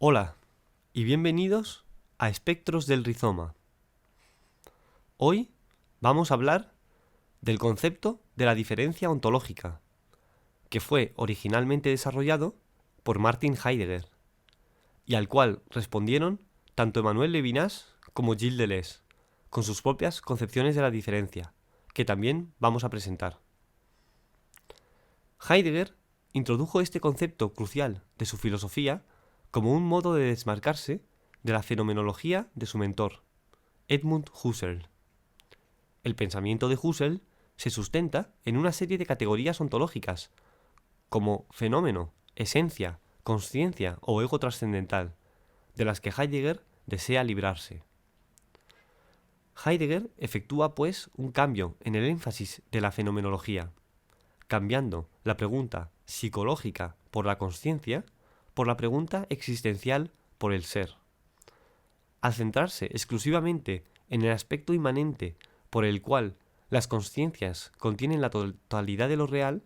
Hola y bienvenidos a Espectros del Rizoma. Hoy vamos a hablar del concepto de la diferencia ontológica, que fue originalmente desarrollado por Martin Heidegger y al cual respondieron tanto Emmanuel Levinas como Gilles Deleuze, con sus propias concepciones de la diferencia, que también vamos a presentar. Heidegger introdujo este concepto crucial de su filosofía como un modo de desmarcarse de la fenomenología de su mentor, Edmund Husserl. El pensamiento de Husserl se sustenta en una serie de categorías ontológicas, como fenómeno, esencia, consciencia o ego trascendental, de las que Heidegger desea librarse. Heidegger efectúa, pues, un cambio en el énfasis de la fenomenología, cambiando la pregunta psicológica por la consciencia por la pregunta existencial por el ser. Al centrarse exclusivamente en el aspecto inmanente por el cual las consciencias contienen la totalidad de lo real,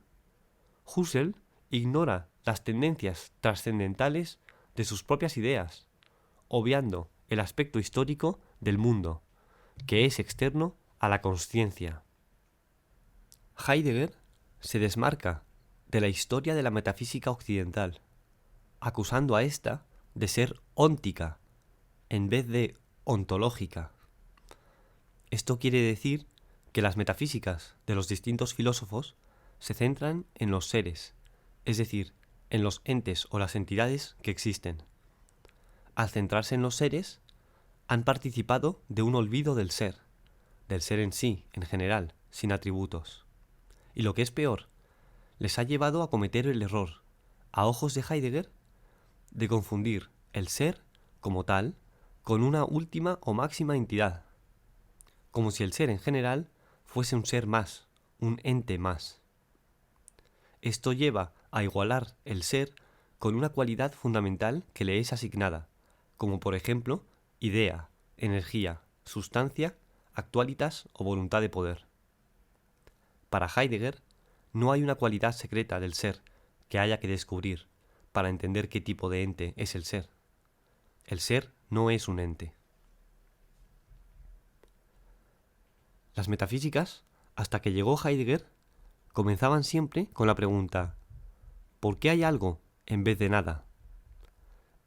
Husserl ignora las tendencias trascendentales de sus propias ideas, obviando el aspecto histórico del mundo, que es externo a la consciencia. Heidegger se desmarca de la historia de la metafísica occidental, acusando a ésta de ser óntica en vez de ontológica. Esto quiere decir que las metafísicas de los distintos filósofos se centran en los seres, es decir, en los entes o las entidades que existen. Al centrarse en los seres, han participado de un olvido del ser en sí, en general, sin atributos. Y lo que es peor, les ha llevado a cometer el error, a ojos de Heidegger, de confundir el ser, como tal, con una última o máxima entidad, como si el ser en general fuese un ser más, un ente más. Esto lleva a igualar el ser con una cualidad fundamental que le es asignada, como por ejemplo idea, energía, sustancia, actualitas o voluntad de poder. Para Heidegger, no hay una cualidad secreta del ser que haya que descubrir para entender qué tipo de ente es el ser. El ser no es un ente. Las metafísicas, hasta que llegó Heidegger, comenzaban siempre con la pregunta ¿por qué hay algo en vez de nada?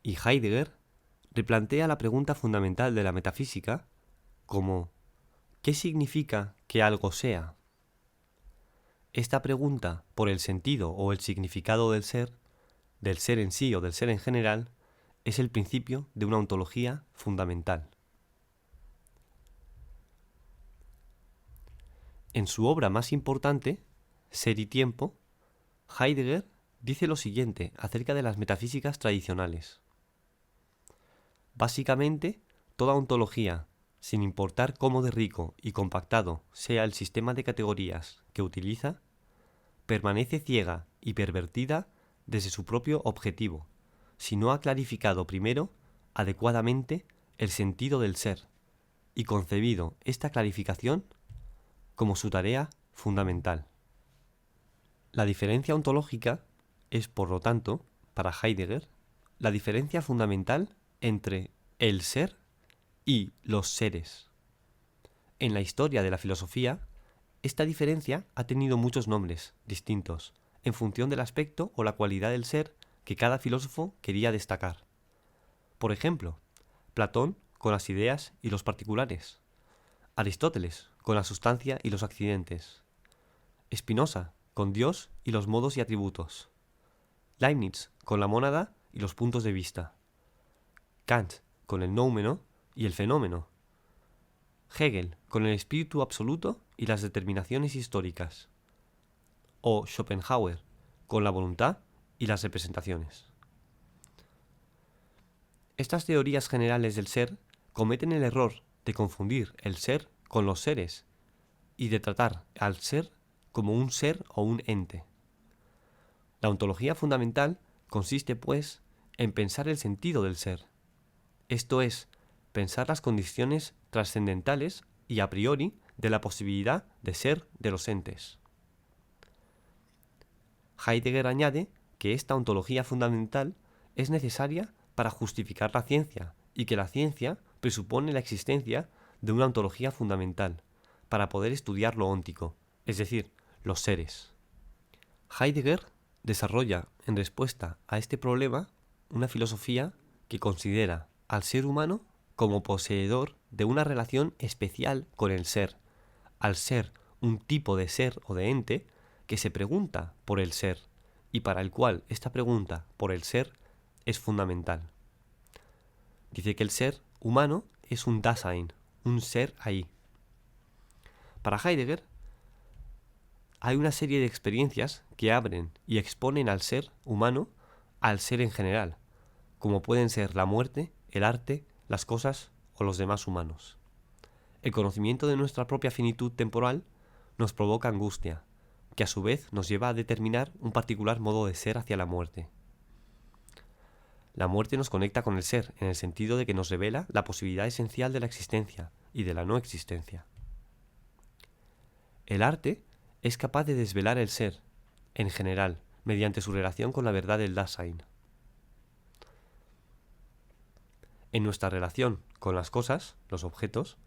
Y Heidegger replantea la pregunta fundamental de la metafísica como ¿qué significa que algo sea? Esta pregunta por el sentido o el significado del ser en sí o del ser en general, es el principio de una ontología fundamental. En su obra más importante, Ser y Tiempo, Heidegger dice lo siguiente acerca de las metafísicas tradicionales. Básicamente, toda ontología, sin importar cómo de rico y compactado sea el sistema de categorías que utiliza, permanece ciega y pervertida desde su propio objetivo, si no ha clarificado primero adecuadamente el sentido del ser y concebido esta clarificación como su tarea fundamental. La diferencia ontológica es, por lo tanto, para Heidegger, la diferencia fundamental entre el ser y los seres. En la historia de la filosofía, esta diferencia ha tenido muchos nombres distintos, en función del aspecto o la cualidad del ser que cada filósofo quería destacar. Por ejemplo, Platón con las ideas y los particulares, Aristóteles con la sustancia y los accidentes, Spinoza con Dios y los modos y atributos, Leibniz con la mónada y los puntos de vista, Kant con el noumeno y el fenómeno, Hegel con el espíritu absoluto y las determinaciones históricas, o Schopenhauer con la voluntad y las representaciones. Estas teorías generales del ser cometen el error de confundir el ser con los seres y de tratar al ser como un ser o un ente. La ontología fundamental consiste, pues, en pensar el sentido del ser, esto es, pensar las condiciones trascendentales y a priori de la posibilidad de ser de los entes. Heidegger añade que esta ontología fundamental es necesaria para justificar la ciencia y que la ciencia presupone la existencia de una ontología fundamental para poder estudiar lo óntico, es decir, los seres. Heidegger desarrolla en respuesta a este problema una filosofía que considera al ser humano como poseedor de una relación especial con el ser, al ser un tipo de ser o de ente que se pregunta por el ser y para el cual esta pregunta por el ser es fundamental. Dice que el ser humano es un Dasein, un ser ahí. Para Heidegger hay una serie de experiencias que abren y exponen al ser humano al ser en general, como pueden ser la muerte, el arte, las cosas o los demás humanos. El conocimiento de nuestra propia finitud temporal nos provoca angustia, que a su vez nos lleva a determinar un particular modo de ser hacia la muerte. La muerte nos conecta con el ser, en el sentido de que nos revela la posibilidad esencial de la existencia y de la no existencia. El arte es capaz de desvelar el ser, en general, mediante su relación con la verdad del Dasein. En nuestra relación con las cosas, los objetos,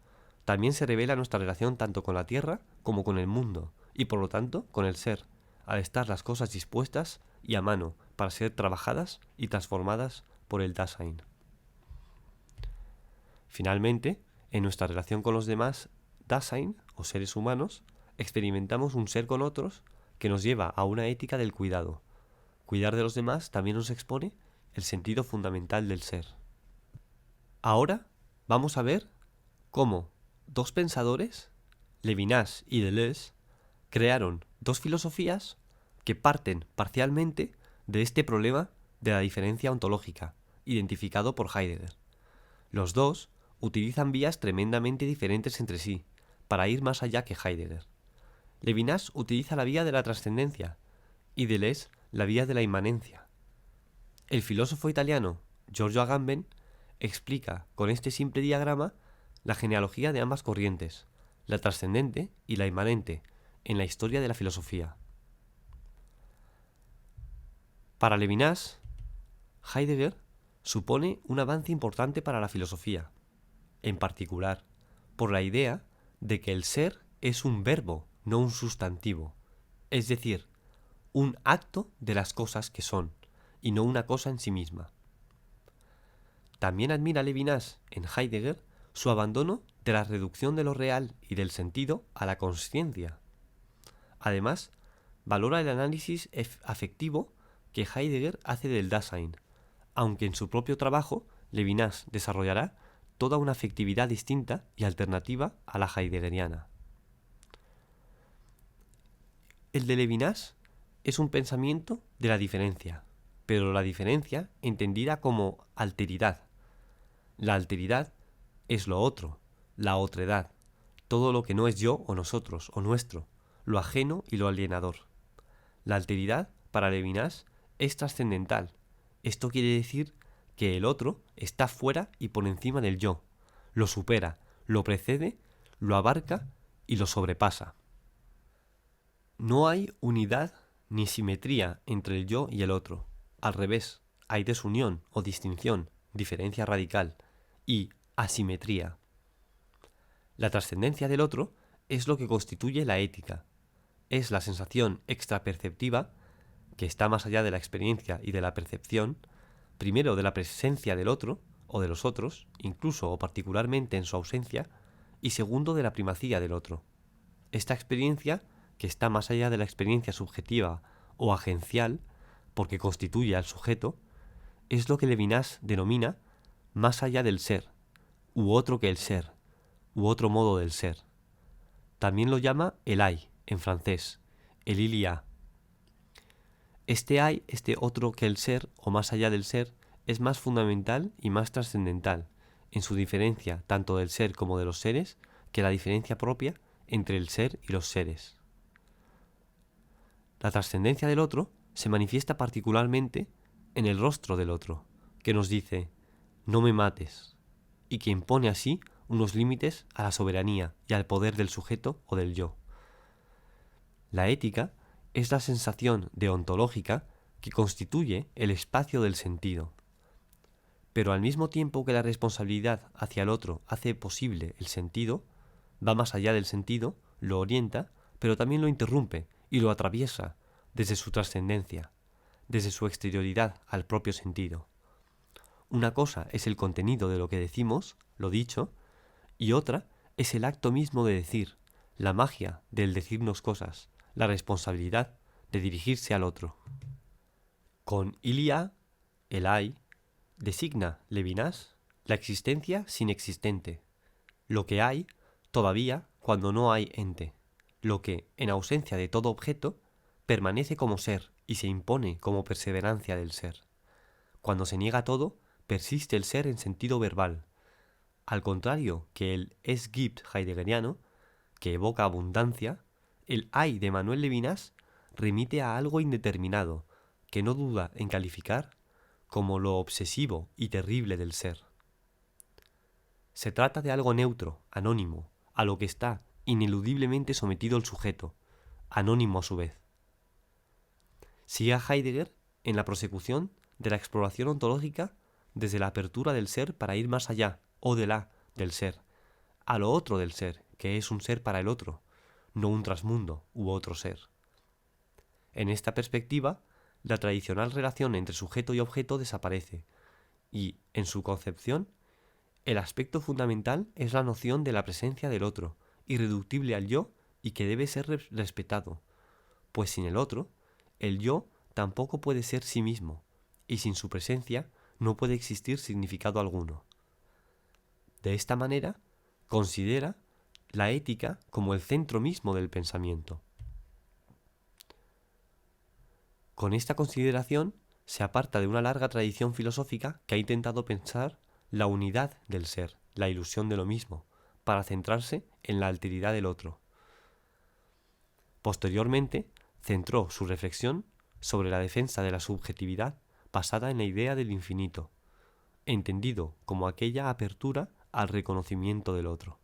también se revela nuestra relación tanto con la tierra como con el mundo, y por lo tanto con el ser, al estar las cosas dispuestas y a mano para ser trabajadas y transformadas por el Dasein. Finalmente, en nuestra relación con los demás Dasein, o seres humanos, experimentamos un ser con otros que nos lleva a una ética del cuidado. Cuidar de los demás también nos expone el sentido fundamental del ser. Ahora vamos a ver cómo dos pensadores, Levinas y Deleuze, crearon dos filosofías que parten parcialmente de este problema de la diferencia ontológica, identificado por Heidegger. Los dos utilizan vías tremendamente diferentes entre sí, para ir más allá que Heidegger. Levinas utiliza la vía de la trascendencia y Deleuze la vía de la inmanencia. El filósofo italiano Giorgio Agamben explica con este simple diagrama la genealogía de ambas corrientes, la trascendente y la inmanente, en la historia de la filosofía. Para Levinas, Heidegger supone un avance importante para la filosofía, en particular por la idea de que el ser es un verbo, no un sustantivo, es decir, un acto de las cosas que son, y no una cosa en sí misma. También admira Levinas en Heidegger su abandono de la reducción de lo real y del sentido a la consciencia. Además, valora el análisis afectivo que Heidegger hace del Dasein, aunque en su propio trabajo Levinas desarrollará toda una afectividad distinta y alternativa a la heideggeriana. El de Levinas es un pensamiento de la diferencia, pero la diferencia entendida como alteridad. La alteridad es lo otro, la otredad, todo lo que no es yo o nosotros o nuestro, lo ajeno y lo alienador. La alteridad, para Levinas, es trascendental. Esto quiere decir que el otro está fuera y por encima del yo, lo supera, lo precede, lo abarca y lo sobrepasa. No hay unidad ni simetría entre el yo y el otro. Al revés, hay desunión o distinción, diferencia radical y asimetría. La trascendencia del otro es lo que constituye la ética. Es la sensación extraperceptiva, que está más allá de la experiencia y de la percepción, primero de la presencia del otro o de los otros, incluso o particularmente en su ausencia, y segundo de la primacía del otro. Esta experiencia, que está más allá de la experiencia subjetiva o agencial, porque constituye al sujeto, es lo que Levinas denomina más allá del ser, u otro que el ser, u otro modo del ser. También lo llama el hay, en francés, el il y a. Este hay, este otro que el ser, o más allá del ser, es más fundamental y más trascendental, en su diferencia tanto del ser como de los seres, que la diferencia propia entre el ser y los seres. La trascendencia del otro se manifiesta particularmente en el rostro del otro, que nos dice, no me mates, y que impone así unos límites a la soberanía y al poder del sujeto o del yo. La ética es la sensación deontológica que constituye el espacio del sentido. Pero al mismo tiempo que la responsabilidad hacia el otro hace posible el sentido, va más allá del sentido, lo orienta, pero también lo interrumpe y lo atraviesa desde su trascendencia, desde su exterioridad al propio sentido. Una cosa es el contenido de lo que decimos, lo dicho, y otra es el acto mismo de decir, la magia del decirnos cosas, la responsabilidad de dirigirse al otro. Con Ilia, el hay, designa Levinas la existencia sin existente, lo que hay todavía cuando no hay ente, lo que, en ausencia de todo objeto, permanece como ser y se impone como perseverancia del ser. Cuando se niega todo, persiste el ser en sentido verbal, al contrario que el es gibt heideggeriano, que evoca abundancia, el hay de Manuel Levinas remite a algo indeterminado, que no duda en calificar como lo obsesivo y terrible del ser. Se trata de algo neutro, anónimo, a lo que está ineludiblemente sometido el sujeto, anónimo a su vez. Sigue a Heidegger en la prosecución de la exploración ontológica desde la apertura del ser para ir más allá, o del ser, a lo otro del ser, que es un ser para el otro, no un trasmundo u otro ser. En esta perspectiva, la tradicional relación entre sujeto y objeto desaparece, y, en su concepción, el aspecto fundamental es la noción de la presencia del otro, irreductible al yo y que debe ser respetado, pues sin el otro, el yo tampoco puede ser sí mismo, y sin su presencia no puede existir significado alguno. De esta manera, considera la ética como el centro mismo del pensamiento. Con esta consideración se aparta de una larga tradición filosófica que ha intentado pensar la unidad del ser, la ilusión de lo mismo, para centrarse en la alteridad del otro. Posteriormente, centró su reflexión sobre la defensa de la subjetividad basada en la idea del infinito, entendido como aquella apertura al reconocimiento del otro.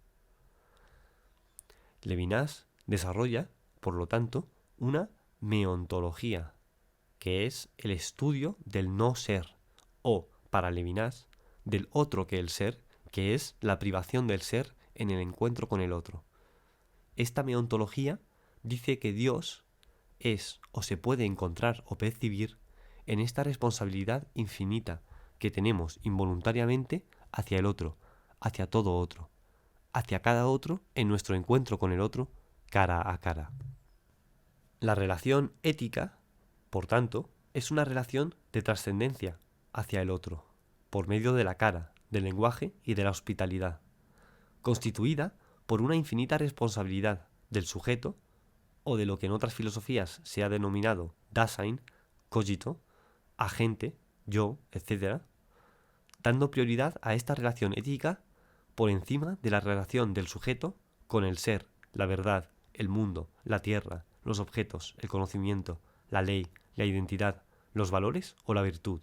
Levinas desarrolla, por lo tanto, una meontología, que es el estudio del no ser, o, para Levinas, del otro que el ser, que es la privación del ser en el encuentro con el otro. Esta meontología dice que Dios es o se puede encontrar o percibir en esta responsabilidad infinita que tenemos involuntariamente hacia el otro, hacia todo otro, hacia cada otro en nuestro encuentro con el otro cara a cara. La relación ética, por tanto, es una relación de trascendencia hacia el otro, por medio de la cara, del lenguaje y de la hospitalidad, constituida por una infinita responsabilidad del sujeto o de lo que en otras filosofías se ha denominado Dasein, cogito, agente, yo, etc., dando prioridad a esta relación ética por encima de la relación del sujeto con el ser, la verdad, el mundo, la tierra, los objetos, el conocimiento, la ley, la identidad, los valores o la virtud.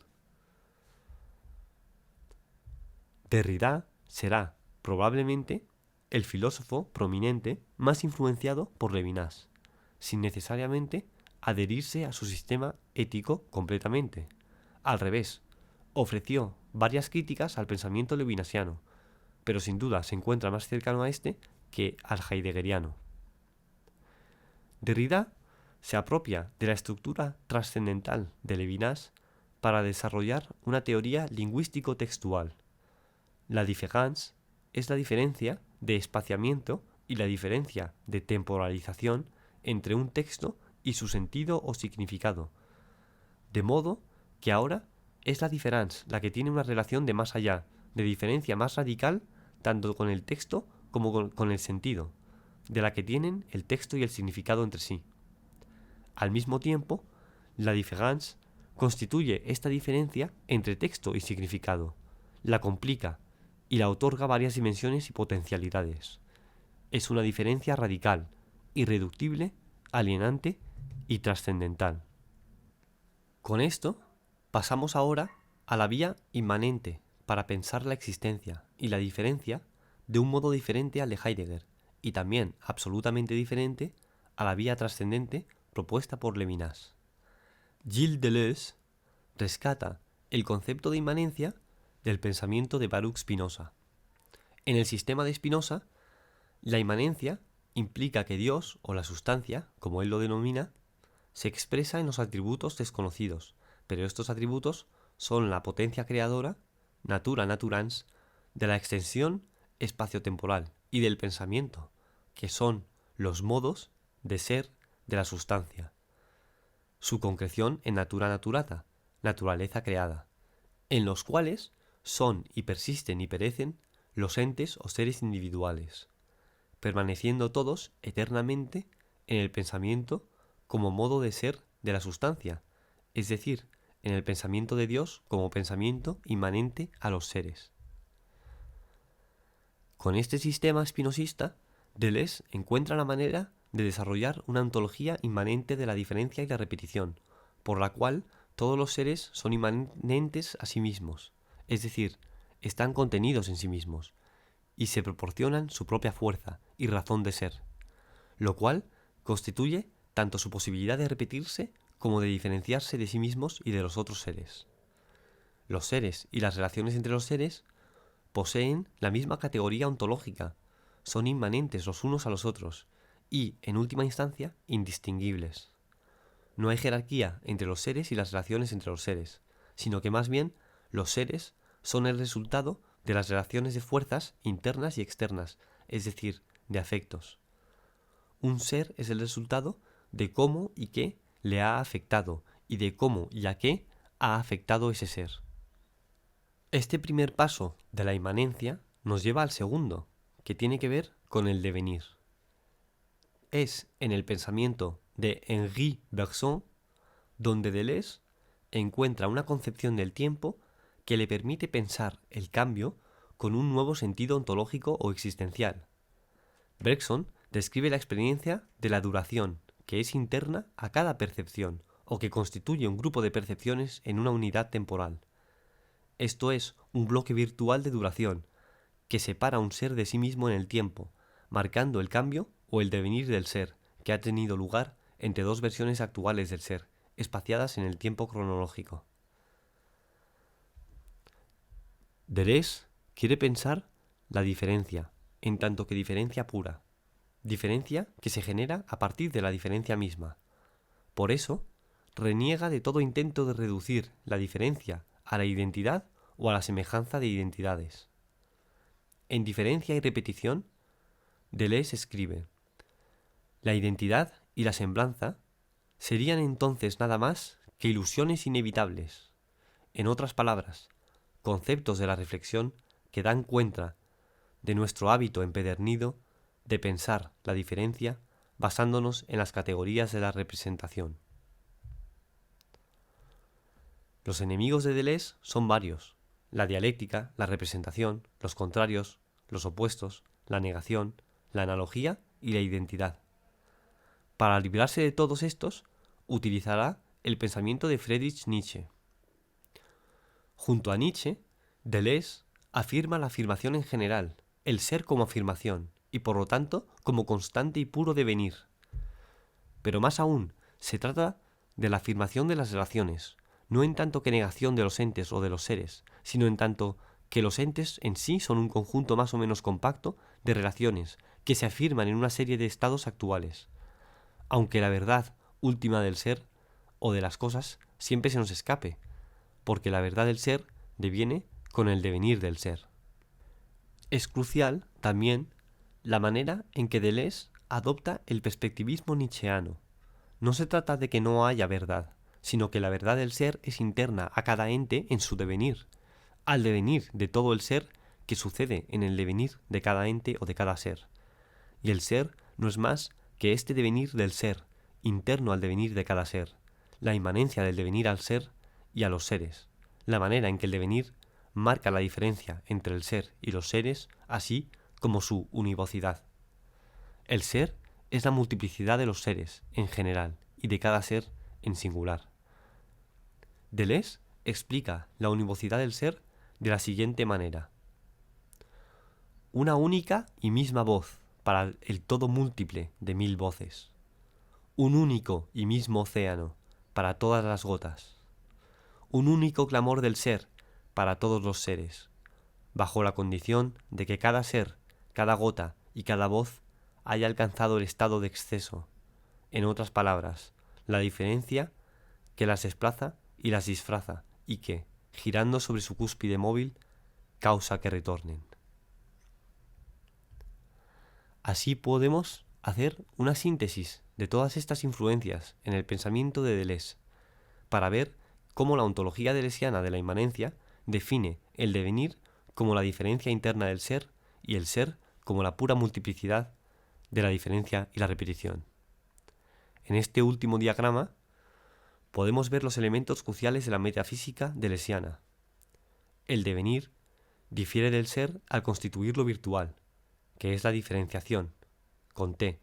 Derrida será, probablemente, el filósofo prominente más influenciado por Levinas, sin necesariamente adherirse a su sistema ético completamente. Al revés, ofreció varias críticas al pensamiento levinasiano, pero sin duda se encuentra más cercano a este que al heideggeriano. Derrida se apropia de la estructura trascendental de Levinas para desarrollar una teoría lingüístico-textual. La différance es la diferencia de espaciamiento y la diferencia de temporalización entre un texto y su sentido o significado, de modo que ahora es la différance la que tiene una relación de más allá, de diferencia más radical tanto con el texto como con el sentido, de la que tienen el texto y el significado entre sí. Al mismo tiempo, la différance constituye esta diferencia entre texto y significado, la complica y la otorga varias dimensiones y potencialidades. Es una diferencia radical, irreductible, alienante y trascendental. Con esto, pasamos ahora a la vía inmanente para pensar la existencia y la diferencia de un modo diferente al de Heidegger y también absolutamente diferente a la vía trascendente propuesta por Levinas. Gilles Deleuze rescata el concepto de inmanencia del pensamiento de Baruch Spinoza. En el sistema de Spinoza, la inmanencia implica que Dios, o la sustancia, como él lo denomina, se expresa en los atributos desconocidos, pero estos atributos son la potencia creadora, natura naturans, de la extensión espaciotemporal y del pensamiento, que son los modos de ser de la sustancia, su concreción en natura naturata, naturaleza creada, en los cuales son y persisten y perecen los entes o seres individuales, permaneciendo todos eternamente en el pensamiento como modo de ser de la sustancia, es decir, en el pensamiento de Dios como pensamiento inmanente a los seres. Con este sistema espinosista, Deleuze encuentra la manera de desarrollar una ontología inmanente de la diferencia y la repetición, por la cual todos los seres son inmanentes a sí mismos, es decir, están contenidos en sí mismos, y se proporcionan su propia fuerza y razón de ser, lo cual constituye tanto su posibilidad de repetirse como de diferenciarse de sí mismos y de los otros seres. Los seres y las relaciones entre los seres poseen la misma categoría ontológica, son inmanentes los unos a los otros y, en última instancia, indistinguibles. No hay jerarquía entre los seres y las relaciones entre los seres, sino que más bien los seres son el resultado de las relaciones de fuerzas internas y externas, es decir, de afectos. Un ser es el resultado de cómo y qué le ha afectado y de cómo y a qué ha afectado ese ser. Este primer paso de la inmanencia nos lleva al segundo, que tiene que ver con el devenir. Es en el pensamiento de Henri Bergson donde Deleuze encuentra una concepción del tiempo que le permite pensar el cambio con un nuevo sentido ontológico o existencial. Bergson describe la experiencia de la duración, que es interna a cada percepción, o que constituye un grupo de percepciones en una unidad temporal. Esto es un bloque virtual de duración, que separa a un ser de sí mismo en el tiempo, marcando el cambio o el devenir del ser, que ha tenido lugar entre dos versiones actuales del ser, espaciadas en el tiempo cronológico. Deleuze quiere pensar la diferencia, en tanto que diferencia pura, diferencia que se genera a partir de la diferencia misma. Por eso, reniega de todo intento de reducir la diferencia a la identidad o a la semejanza de identidades. En Diferencia y Repetición, Deleuze escribe: la identidad y la semblanza serían entonces nada más que ilusiones inevitables. En otras palabras, conceptos de la reflexión que dan cuenta de nuestro hábito empedernido de pensar la diferencia basándonos en las categorías de la representación. Los enemigos de Deleuze son varios: la dialéctica, la representación, los contrarios, los opuestos, la negación, la analogía y la identidad. Para librarse de todos estos, utilizará el pensamiento de Friedrich Nietzsche. Junto a Nietzsche, Deleuze afirma la afirmación en general, el ser como afirmación, y por lo tanto como constante y puro devenir. Pero más aún, se trata de la afirmación de las relaciones, no en tanto que negación de los entes o de los seres, sino en tanto que los entes en sí son un conjunto más o menos compacto de relaciones que se afirman en una serie de estados actuales, aunque la verdad última del ser o de las cosas siempre se nos escape, porque la verdad del ser deviene con el devenir del ser. Es crucial también la manera en que Deleuze adopta el perspectivismo nietzscheano. No se trata de que no haya verdad, sino que la verdad del ser es interna a cada ente en su devenir, al devenir de todo el ser que sucede en el devenir de cada ente o de cada ser. Y el ser no es más que este devenir del ser, interno al devenir de cada ser, la inmanencia del devenir al ser y a los seres, la manera en que el devenir marca la diferencia entre el ser y los seres, así como su univocidad. El ser es la multiplicidad de los seres en general y de cada ser en singular. Deleuze explica la univocidad del ser de la siguiente manera: una única y misma voz para el todo múltiple de 1000 voces, un único y mismo océano para todas las gotas, un único clamor del ser para todos los seres, bajo la condición de que cada ser, cada gota y cada voz haya alcanzado el estado de exceso, en otras palabras, la diferencia que las desplaza y las disfraza y que, girando sobre su cúspide móvil, causa que retornen. Así podemos hacer una síntesis de todas estas influencias en el pensamiento de Deleuze, para ver cómo la ontología deleuziana de la inmanencia define el devenir como la diferencia interna del ser y el ser como la pura multiplicidad de la diferencia y la repetición. En este último diagrama podemos ver los elementos cruciales de la metafísica deleuziana. El devenir difiere del ser al constituir lo virtual, que es la diferenciación, con T,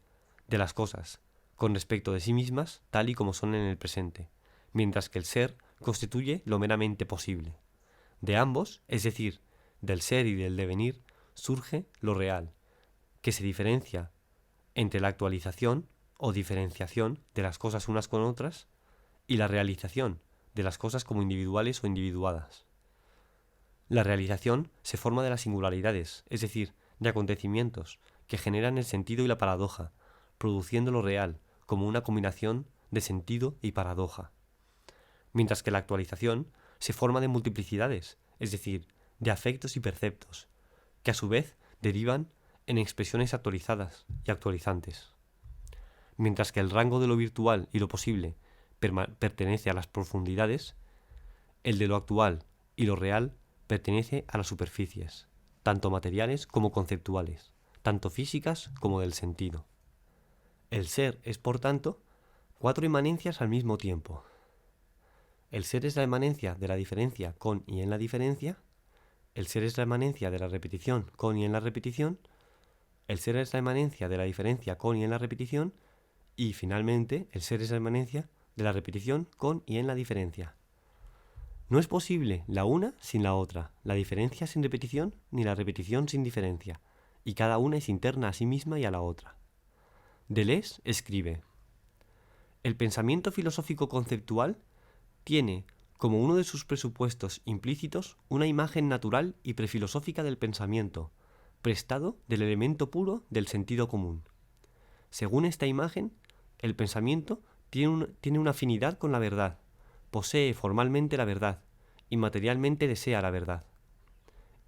de las cosas, con respecto de sí mismas tal y como son en el presente, mientras que el ser constituye lo meramente posible. De ambos, es decir, del ser y del devenir, surge lo real, que se diferencia entre la actualización o diferenciación de las cosas unas con otras y la realización de las cosas como individuales o individuadas. La realización se forma de las singularidades, es decir, de acontecimientos que generan el sentido y la paradoja, produciendo lo real como una combinación de sentido y paradoja. Mientras que la actualización se forma de multiplicidades, es decir, de afectos y perceptos, que a su vez derivan en expresiones actualizadas y actualizantes. Mientras que el rango de lo virtual y lo posible pertenece a las profundidades, el de lo actual y lo real pertenece a las superficies, tanto materiales como conceptuales, tanto físicas como del sentido. El ser es, por tanto, cuatro inmanencias al mismo tiempo. El ser es la emanencia de la diferencia con y en la diferencia, el ser es la emanencia de la repetición con y en la repetición, el ser es la emanencia de la diferencia con y en la repetición, y finalmente el ser es la emanencia de la repetición con y en la diferencia. No es posible la una sin la otra, la diferencia sin repetición ni la repetición sin diferencia, y cada una es interna a sí misma y a la otra. Deleuze escribe: el pensamiento filosófico conceptual tiene como uno de sus presupuestos implícitos una imagen natural y prefilosófica del pensamiento, prestado del elemento puro del sentido común. Según esta imagen, el pensamiento tiene una afinidad con la verdad, posee formalmente la verdad y materialmente desea la verdad.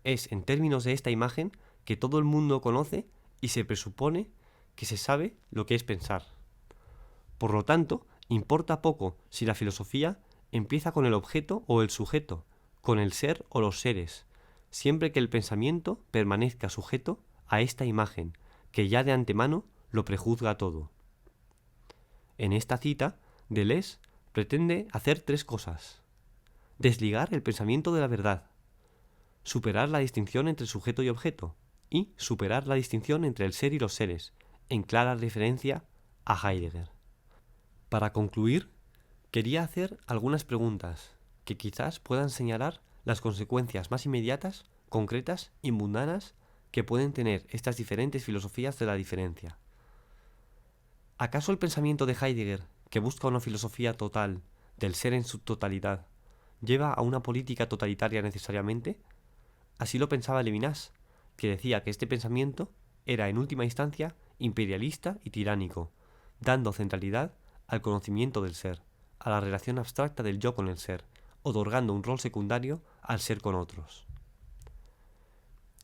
Es en términos de esta imagen que todo el mundo conoce y se presupone que se sabe lo que es pensar. Por lo tanto, importa poco si la filosofía empieza con el objeto o el sujeto, con el ser o los seres, siempre que el pensamiento permanezca sujeto a esta imagen, que ya de antemano lo prejuzga todo. En esta cita, Deleuze pretende hacer tres cosas: desligar el pensamiento de la verdad, superar la distinción entre sujeto y objeto, y superar la distinción entre el ser y los seres, en clara referencia a Heidegger. Para concluir, quería hacer algunas preguntas que quizás puedan señalar las consecuencias más inmediatas, concretas y mundanas que pueden tener estas diferentes filosofías de la diferencia. ¿Acaso el pensamiento de Heidegger, que busca una filosofía total del ser en su totalidad, lleva a una política totalitaria necesariamente? Así lo pensaba Levinas, que decía que este pensamiento era en última instancia imperialista y tiránico, dando centralidad al conocimiento del ser, a la relación abstracta del yo con el ser, otorgando un rol secundario al ser con otros.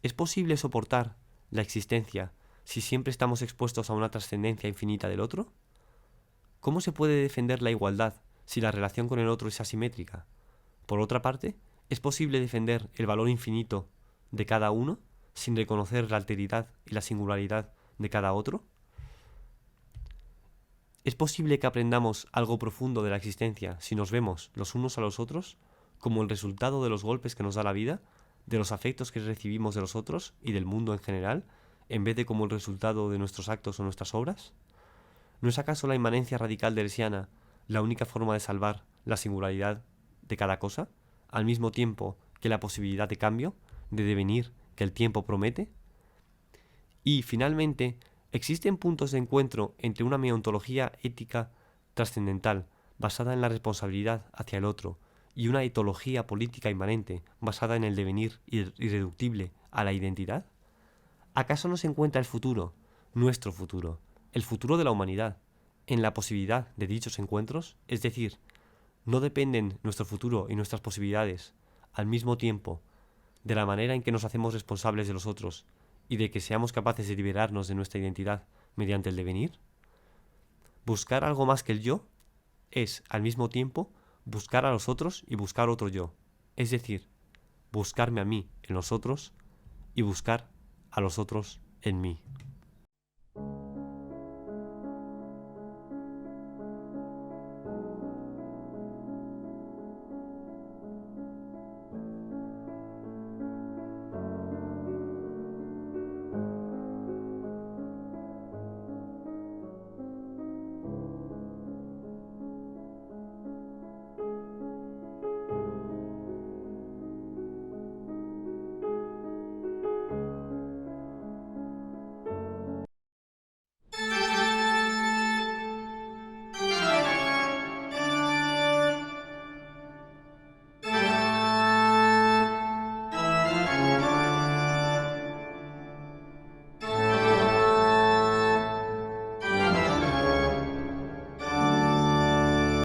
¿Es posible soportar la existencia si siempre estamos expuestos a una trascendencia infinita del otro? ¿Cómo se puede defender la igualdad si la relación con el otro es asimétrica? Por otra parte, ¿es posible defender el valor infinito de cada uno sin reconocer la alteridad y la singularidad de cada otro? ¿Es posible que aprendamos algo profundo de la existencia si nos vemos los unos a los otros como el resultado de los golpes que nos da la vida, de los afectos que recibimos de los otros y del mundo en general, en vez de como el resultado de nuestros actos o nuestras obras? ¿No es acaso la inmanencia radical deleuziana la única forma de salvar la singularidad de cada cosa, al mismo tiempo que la posibilidad de cambio, de devenir que el tiempo promete? Y, finalmente, ¿existen puntos de encuentro entre una meontología ética trascendental basada en la responsabilidad hacia el otro y una etología política inmanente basada en el devenir irreductible a la identidad? ¿Acaso no se encuentra el futuro, nuestro futuro, el futuro de la humanidad, en la posibilidad de dichos encuentros? Es decir, ¿no dependen nuestro futuro y nuestras posibilidades, al mismo tiempo, de la manera en que nos hacemos responsables de los otros y de que seamos capaces de liberarnos de nuestra identidad mediante el devenir? Buscar algo más que el yo es, al mismo tiempo, buscar a los otros y buscar otro yo, es decir, buscarme a mí en los otros y buscar a los otros en mí.